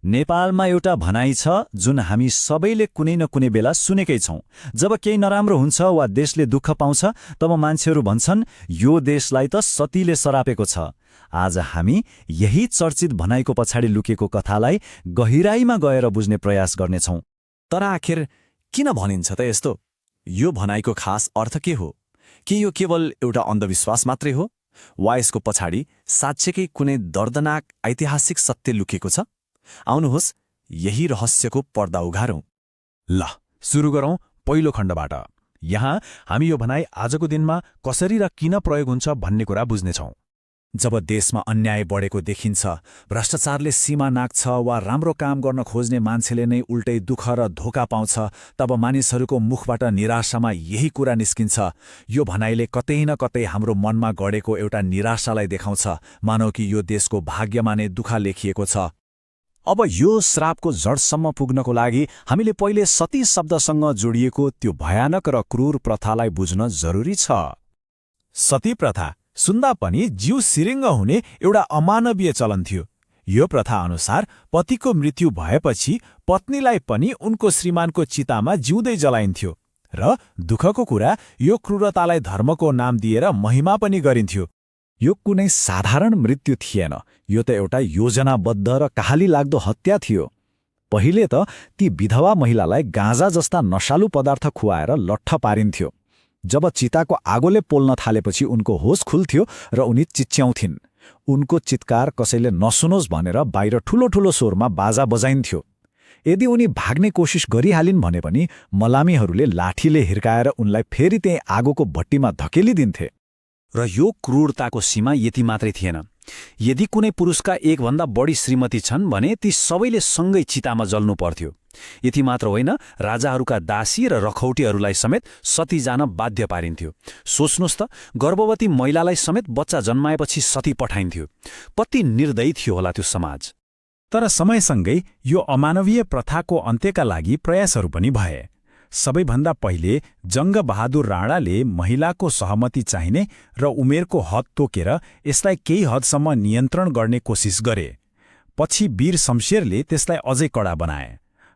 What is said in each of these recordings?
नेपालमा एउटा भनाइ छ जुन हामी सबैले कुनै न कुनै बेला सुनेकै छौं। जब केही नराम्रो हुन्छ वा देशले दुःख पाउँछ तब मान्छेहरू भन्छन् यो देशलाई त सतीले सरापेको छ। आज हामी यही चर्चित भनाइको पछाडि लुकेको कथालाई गहिराईमा गएर बुझ्ने प्रयास गर्नेछौं। तर आखिर किन भनिन्छ त यस्तो? यो भनाइको खास अर्थ के हो? के यो केवल एउटा अन्धविश्वास मात्रै हो वा यसको पछाडि साँच्चैकै कुनै दर्दनाक ऐतिहासिक सत्य लुकेको छ? आउनुहोस् यही रहस्यको पर्दा उघारौं। ल सुरु गरौं पहिलो खण्डबाट। यहाँ हामी यो भनाइ आजको दिनमा कसरी र किन प्रयोग हुन्छ भन्ने कुरा बुझ्नेछौं। जब देशमा अन्याय बढेको देखिन्छ, भ्रष्टाचारले सीमा नाग्छ वा राम्रो काम गर्न खोज्ने मान्छेले नै उल्टै दुःख र धोका पाउँछ, तब मानिसहरूको मुखबाट निराशामा यही कुरा निस्किन्छ। यो भनाइले कतै न कतै हाम्रो मनमा गढेको एउटा निराशालाई देखाउँछ, मानौ कि यो देशको भाग्यमा नै दुःख लेखिएको छ। अब यो श्रापको जडसम्म पुग्नको लागि हामीले पहिले सती शब्दसँग जोडिएको त्यो भयानक र क्रूर प्रथालाई बुझ्न जरुरी छ। सती प्रथा सुन्दा पनि जीव सिरिङ्ग हुने एउटा अमानवीय चलन थियो। यो प्रथा अनुसार पतिको मृत्यु भएपछि पत्नीलाई पनि उनको श्रीमानको चितामा जिउँदै जलाइन्थ्यो र दुःखको कुरा यो क्रूरतालाई धर्मको नाम दिएर महिमा पनि गरिन्थ्यो। यो कुनै साधारण मृत्यु थिएन, यो त एउटा योजनाबद्ध र कहाली लाग्दो हत्या थियो। पहिले त ती विधवा महिलालाई गाँजा जस्ता नशालु पदार्थ खुवाएर लट्ठ पारिन्थ्यो। जब चिताको आगोले पोल्न थालेपछि उनको होस खुल्थ्यो र उनी चिच्याउँथिन्। उनको चित्कार कसैले नसुनोस् भनेर बाहिर ठूलो ठूलो स्वरमा बाजा बजाइन्थ्यो। यदि उनी भाग्ने कोसिस गरिहालिन् भने पनि मलामीहरूले लाठीले हिर्काएर उनलाई फेरि त्यही आगोको भट्टीमा धकेलिदिन्थे। र यो क्रूरताको सीमा यति मात्रै थिएन। यदि कुनै पुरुषका एकभन्दा बढी श्रीमती छन् भने ती सबैले सँगै चितामा जल्नु पर्थ्यो। यति मात्र होइन, राजाहरूका दासी र रखौटीहरूलाई समेत सती जान बाध्य पारिन्थ्यो। सोच्नुहोस् त, गर्भवती महिलालाई समेत बच्चा जन्माएपछि सती पठाइन्थ्यो। कति निर्दयी थियो होला त्यो समाज। तर समयसँगै यो अमानवीय प्रथाको अन्त्यका लागि प्रयासहरू पनि भए। सबैभन्दा पहिले जङ्गबहादुर राणाले महिलाको सहमति चाहिने र उमेरको हद तोकेर यसलाई केही हदसम्म नियन्त्रण गर्ने कोसिस गरे। पछि वीर शमशेरले त्यसलाई अझै कडा बनाए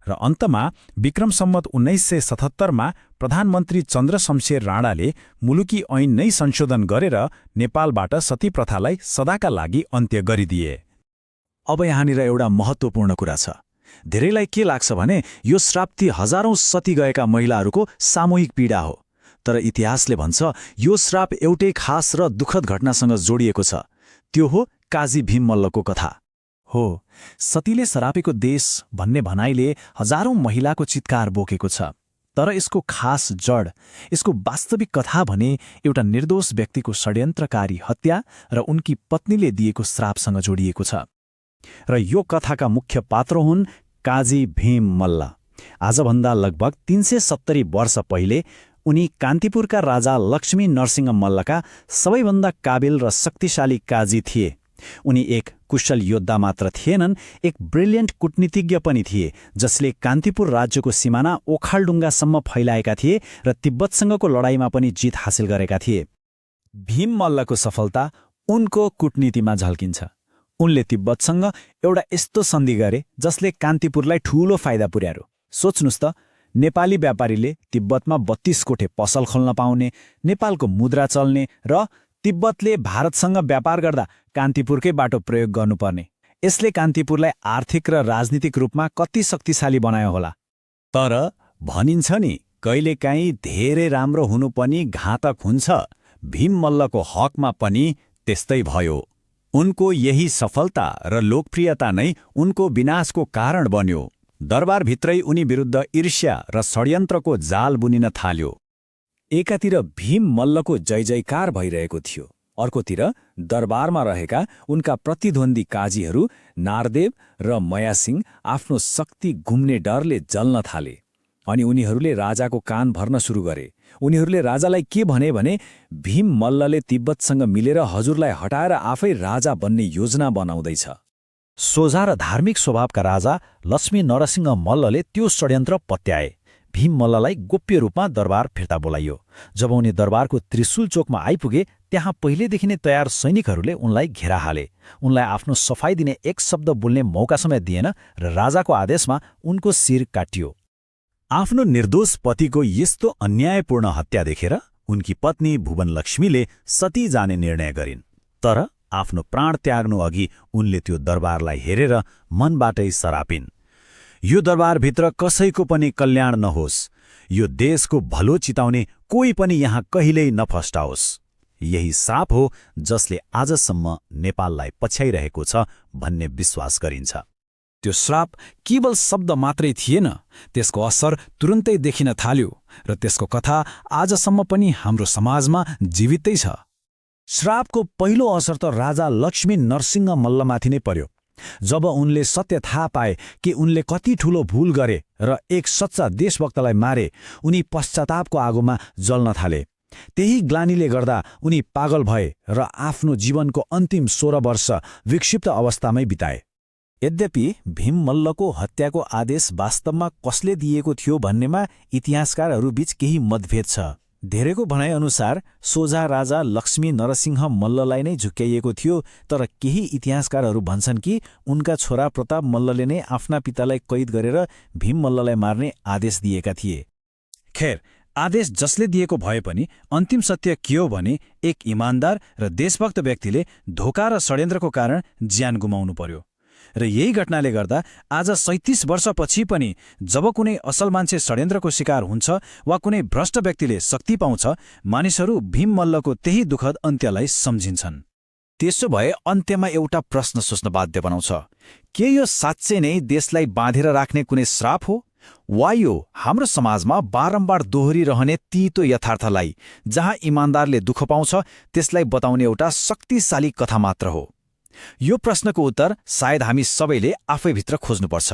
र अन्तमा विक्रम सम्वत 1977मा प्रधानमन्त्री चन्द्र शमशेर राणाले मुलुकी ऐन नै संशोधन गरेर नेपालबाट सती प्रथालाई सदाका लागि अन्त्य गरिदिए। अब यहाँनिर एउटा महत्त्वपूर्ण कुरा छ। धेरैलाई के लाग्छ भने यो श्राप ती हजारौं सती गएका महिलाहरूको सामूहिक पीडा हो। तर इतिहासले भन्छ यो श्राप एउटै खास र दुःखद घटनासँग जोडिएको छ। त्यो हो काजी भीम मल्लको कथा। हो, सतीले सरापेको देश भन्ने भनाइले हजारौं महिलाको चित्कार बोकेको छ। तर यसको खास जड, यसको वास्तविक कथा भने एउटा निर्दोष व्यक्तिको षड्यन्त्रकारी हत्या र उनकी पत्नीले दिएको श्रापसँग जोडिएको छ। र यो कथाका मुख्य पात्र हुन् काजी भीम मल्ल। आजभन्दा लगभग 370 वर्ष पहिले उनी कान्तिपुरका राजा लक्ष्मी नरसिंह मल्लका सबैभन्दा काबिल र शक्तिशाली काजी थिए। उनी एक कुशल योद्धा मात्र थिएनन्, एक ब्रिलियन्ट कूटनीतिज्ञ पनि थिए, जसले कान्तिपुर राज्यको सिमाना ओखालडुङ्गासम्म फैलाएका थिए र तिब्बतसँगको लडाईँमा पनि जित हासिल गरेका थिए। भीम मल्लको सफलता उनको कूटनीतिमा झल्किन्छ। उनले तिब्बतसँग एउटा यस्तो सन्धि गरे जसले कान्तिपुरलाई ठूलो फाइदा पुर्यायो। सोच्नुस् त, नेपाली व्यापारीले तिब्बतमा 32 कोठे पसल खोल्न पाउने, नेपालको मुद्रा चल्ने र तिब्बतले भारतसँग व्यापार गर्दा कान्तिपुरकै बाटो प्रयोग गर्नुपर्ने। यसले कान्तिपुरलाई आर्थिक र राजनीतिक रूपमा कति शक्तिशाली बनायो होला। तर भनिन्छ नि, कहिलेकाहीँ धेरै राम्रो हुनु पनि घातक हुन्छ। भीम मल्लको हकमा पनि त्यस्तै भयो। उनको यही सफलता र लोकप्रियता नै उनको विनाशको कारण बन्यो। दरबारभित्रै उनी विरुद्ध ईर्ष्या र षड्यन्त्रको जाल बुनिन थाल्यो। एकातिर भीम मल्लको जय जयकार भइरहेको थियो, अर्कोतिर दरबारमा रहेका उनका प्रतिद्वन्दी काजीहरू नारदेव र मयासिंह आफ्नो शक्ति गुम्ने डरले जल्न थाले। अनि उनीहरूले राजाको कान भर्न सुरु गरे। उनीहरूले राजालाई के भने भीम मल्लले तिब्बतसँग मिलेर हजुरलाई हटाएर आफै राजा बन्ने योजना बनाउँदैछ। सोझा र धार्मिक स्वभावका राजा लक्ष्मी नरसिंह मल्लले त्यो षड्यन्त्र पत्याए। भीम मल्ललाई गोप्य रूपमा दरबार फिर्ता बोलाइयो। जब उनी दरबारको त्रिशूल चोकमा आइपुगे, त्यहाँ पहिलेदेखि नै तयार सैनिकहरूले उनलाई घेरा हाले। उनलाई आफ्नो सफाई दिने एक शब्द बोल्ने मौका समेत दिएन र राजाको आदेशमा उनको शिर काटियो। आफ्नो निर्दोष पतिको यस्तो अन्यायपूर्ण हत्या देखेर उनकी पत्नी भुवनलक्ष्मीले सती जाने निर्णय गरिन्। तर आफ्नो प्राण त्याग्नु अघि उनले त्यो दरबारलाई हेरेर मनबाटै सरापिन्। यो दरबारभित्र कसैको पनि कल्याण नहोस्, यो देशको भलो चिताउने कोही पनि यहाँ कहिल्यै नफस्टाओस्। यही श्राप हो जसले आजसम्म नेपाललाई पछ्याइरहेको छ भन्ने विश्वास गरिन्छ। त्यो श्राप केवल शब्द मात्रै थिएन, त्यसको असर तुरुन्तै देखिन थाल्यो र त्यसको कथा आजसम्म पनि हाम्रो समाजमा जीवितै छ। श्रापको पहिलो असर त राजा लक्ष्मी नरसिंह मल्लमाथि नै पर्यो। जब उनले सत्य थाहा पाए कि उनले कति ठूलो भूल गरे र एक सच्चा देशभक्तलाई मारे, उनी पश्चातापको आगोमा जल्न थाले। त्यही ग्लानीले गर्दा उनी पागल भए र आफ्नो जीवनको अन्तिम 16 वर्ष विक्षिप्त अवस्थामै बिताए। यद्यपि भीम मल्लको हत्याको आदेश वास्तवमा कसले दिएको थियो भन्नेमा इतिहासकारहरूबीच केही मतभेद छ। धेरैको भनाइअनुसार सोझा राजा लक्ष्मी नरसिंह मल्ललाई नै झुक्क्याइएको थियो, तर केही इतिहासकारहरू भन्छन् कि उनका छोरा प्रताप मल्लले नै आफ्ना पितालाई कैद गरेर भीम मल्ललाई मार्ने आदेश दिएका थिए। खैर, आदेश जसले दिएको भए पनि अन्तिम सत्य के हो भने एक इमान्दार र देशभक्त व्यक्तिले धोका र षड्यन्त्रको कारण ज्यान गुमाउनु पर्यो। र यही घटनाले गर्दा आज 37 वर्षपछि पनि जब कुनै असल मान्छे षड्यन्त्रको शिकार हुन्छ वा कुनै भ्रष्ट व्यक्तिले शक्ति पाउँछ, मानिसहरू भीम मल्लको त्यही दुःखद अन्त्यलाई सम्झिन्छन्। त्यसो भए अन्त्यमा एउटा प्रश्न सोच्न बाध्य बनाउँछ, के यो साँच्चै नै देशलाई बाँधेर राख्ने कुनै श्राप हो, वा यो हाम्रो समाजमा बारम्बार दोहोरिरहने तीतो यथार्थलाई, जहाँ इमान्दारले दुःख पाउँछ, त्यसलाई बताउने एउटा शक्तिशाली कथा मात्र हो? यो प्रश्नको उत्तर सायद हामी सबैले आफैभित्र खोज्नुपर्छ।